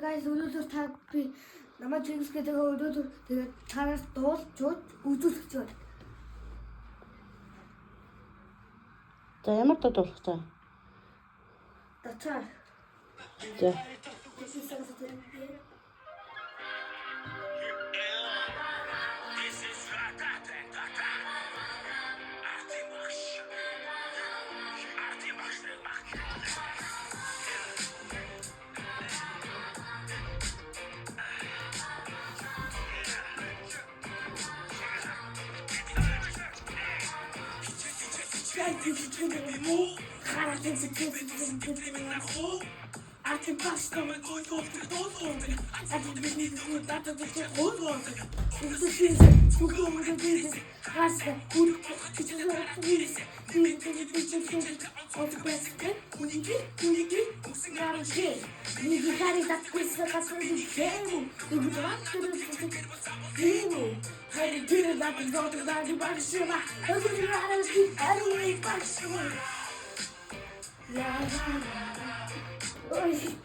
guys өнөөдөр та би намайг Чингис гэдэг өнөөдөр тэгээд танаас дуулж үзүүлэх гэж байна. За ямар дуулах вэ? Тачаа. За. Ati basta me coi colpi todo. Ati vedi tu dato che c'è colpo. Questo fiso, tu come che dici? Rasta, pure che ci sono felici. Quindi che ti dice che oggi questo, quindi guardare che mi fare da questa casa di scemo. Tu mi tratti da questo scemo. Hai dire da che volta da di Barcellona. Non ti fare di arrivare Barcellona. La la la. Oi.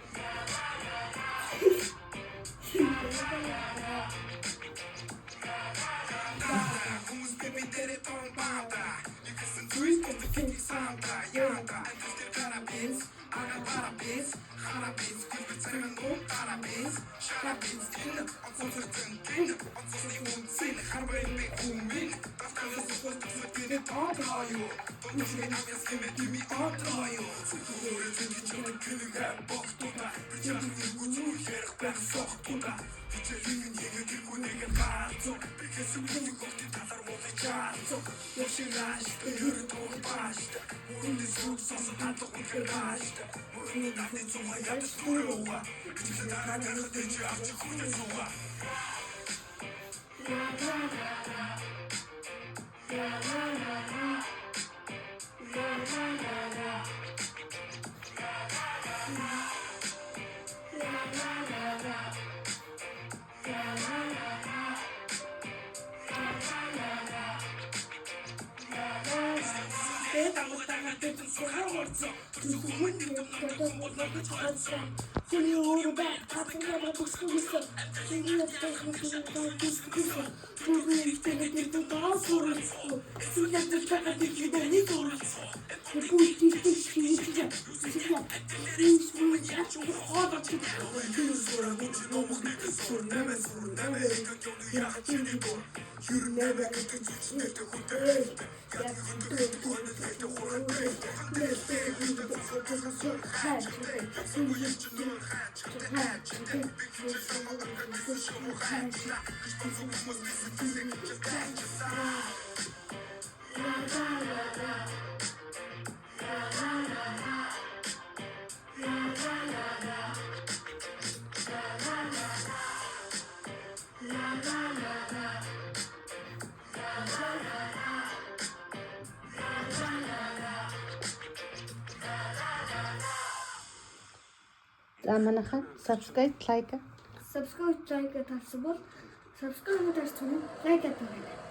За манайхан subscribe, like. Subscribe, like тавьсан бол subscribe тавьсан, like тавьсан.